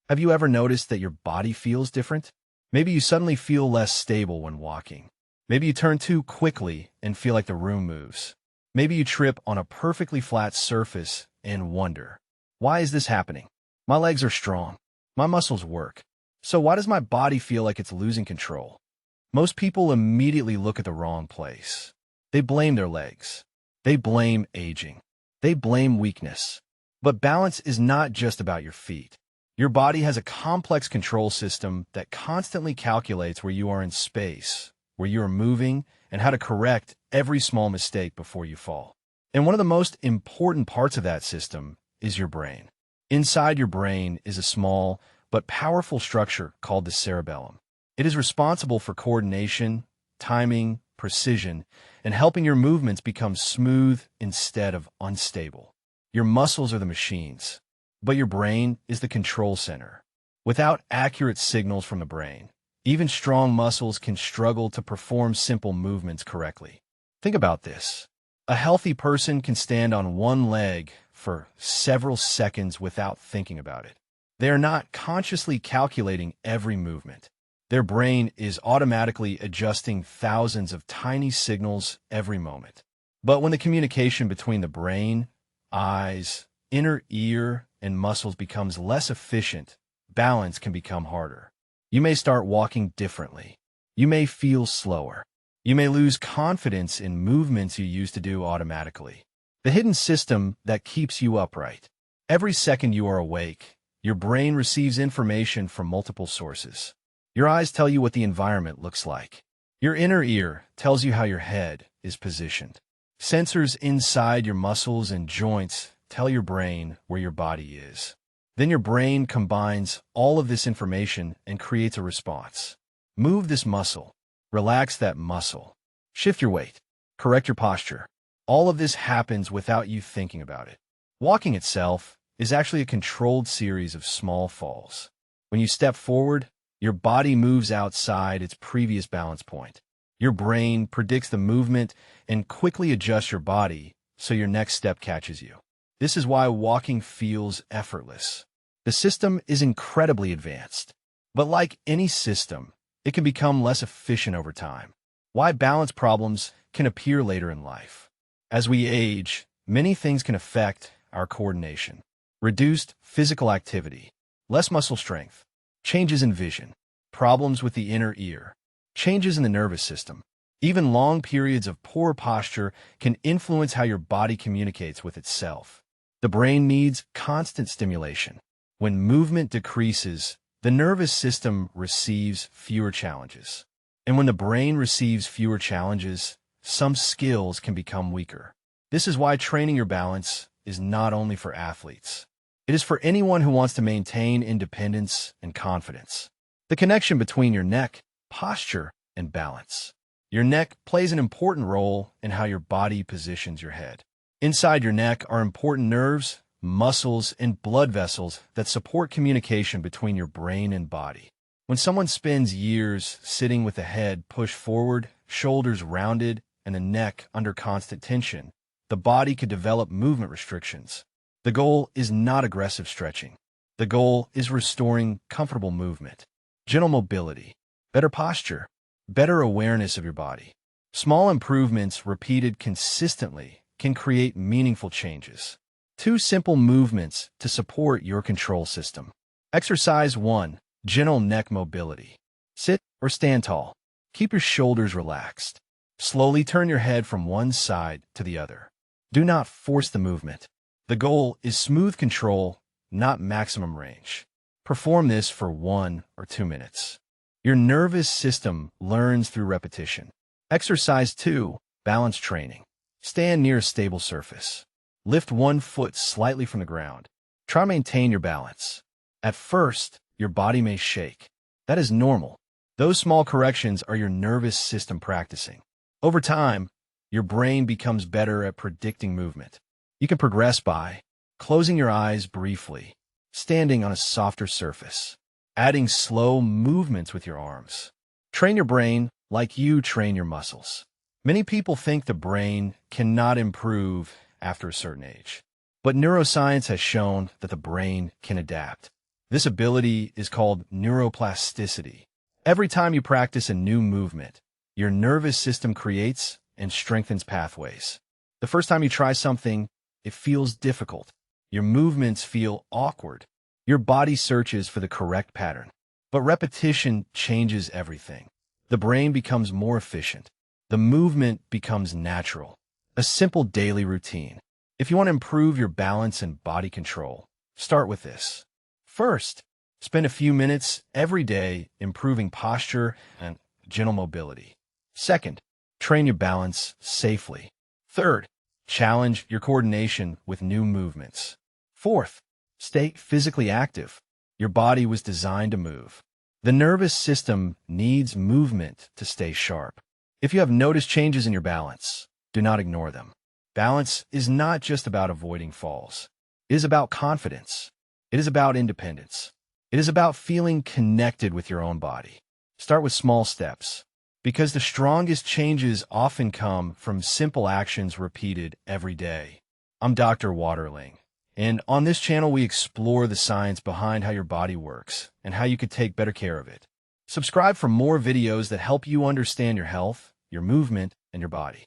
Have you ever noticed that your body feels different? Maybe you suddenly feel less stable when walking. Maybe you turn too quickly and feel like the room moves. Maybe you trip on a perfectly flat surface and wonder, why is this happening? My legs are strong. My muscles work. So why does my body feel like it's losing control? Most people immediately look at the wrong place. They blame their legs. They blame aging. They blame weakness. But balance is not just about your feet. Your body has a complex control system that constantly calculates where you are in space, where you are moving, and how to correct every small mistake before you fall. And one of the most important parts of that system is your brain. Inside your brain is a small but powerful structure called the cerebellum. It is responsible for coordination, timing, precision, and helping your movements become smooth instead of unstable. Your muscles are the machines, but your brain is the control center. Without accurate signals from the brain, even strong muscles can struggle to perform simple movements correctly. Think about this. A healthy person can stand on one leg for several seconds without thinking about it. They are not consciously calculating every movement. Their brain is automatically adjusting thousands of tiny signals every moment. But when the communication between the brain, eyes, inner ear, and muscles becomes less efficient, balance can become harder. You may start walking differently. You may feel slower. You may lose confidence in movements you used to do automatically. The hidden system that keeps you upright. Every second you are awake, your brain receives information from multiple sources. Your eyes tell you what the environment looks like. Your inner ear tells you how your head is positioned. Sensors inside your muscles and joints tell your brain where your body is. Then your brain combines all of this information and creates a response. Move this muscle. Relax that muscle. Shift your weight. Correct your posture. All of this happens without you thinking about it. Walking itself is actually a controlled series of small falls. When you step forward, your body moves outside its previous balance point. Your brain predicts the movement and quickly adjusts your body so your next step catches you. This is why walking feels effortless. The system is incredibly advanced, but like any system, it can become less efficient over time. Why balance problems can appear later in life. As we age, many things can affect our coordination. Reduced physical activity, less muscle strength, changes in vision, problems with the inner ear, changes in the nervous system. Even long periods of poor posture can influence how your body communicates with itself. The brain needs constant stimulation. When movement decreases, the nervous system receives fewer challenges. And when the brain receives fewer challenges, some skills can become weaker. This is why training your balance is not only for athletes. It is for anyone who wants to maintain independence and confidence. The connection between your neck, posture, and balance. Your neck plays an important role in how your body positions your head. Inside your neck are important nerves, muscles, and blood vessels that support communication between your brain and body. When someone spends years sitting with the head pushed forward, shoulders rounded, and the neck under constant tension, the body could develop movement restrictions. The goal is not aggressive stretching. The goal is restoring comfortable movement, gentle mobility, better posture, better awareness of your body. Small improvements repeated consistently can create meaningful changes. 2 simple movements to support your control system. Exercise 1. Gentle neck mobility. Sit or stand tall. Keep your shoulders relaxed. Slowly turn your head from one side to the other. Do not force the movement. The goal is smooth control, not maximum range. Perform this for 1 or 2 minutes. Your nervous system learns through repetition. Exercise 2. Balance training. Stand near a stable surface. Lift one foot slightly from the ground. Try to maintain your balance. At first, your body may shake. That is normal. Those small corrections are your nervous system practicing. Over time, your brain becomes better at predicting movement. You can progress by closing your eyes briefly, standing on a softer surface, adding slow movements with your arms. Train your brain like you train your muscles. Many people think the brain cannot improve after a certain age, but neuroscience has shown that the brain can adapt. This ability is called neuroplasticity. Every time you practice a new movement, your nervous system creates and strengthens pathways. The first time you try something, it feels difficult. Your movements feel awkward. Your body searches for the correct pattern. But repetition changes everything. The brain becomes more efficient. The movement becomes natural. A simple daily routine. If you want to improve your balance and body control, start with this. First, spend a few minutes every day improving posture and gentle mobility. Second, train your balance safely. Third, challenge your coordination with new movements. Fourth, stay physically active. Your body was designed to move. The nervous system needs movement to stay sharp. If you have noticed changes in your balance, do not ignore them. Balance is not just about avoiding falls. It is about confidence. It is about independence. It is about feeling connected with your own body. Start with small steps, because the strongest changes often come from simple actions repeated every day. I'm Dr. Waterling, and on this channel we explore the science behind how your body works and how you could take better care of it. Subscribe for more videos that help you understand your health, your movement, and your body.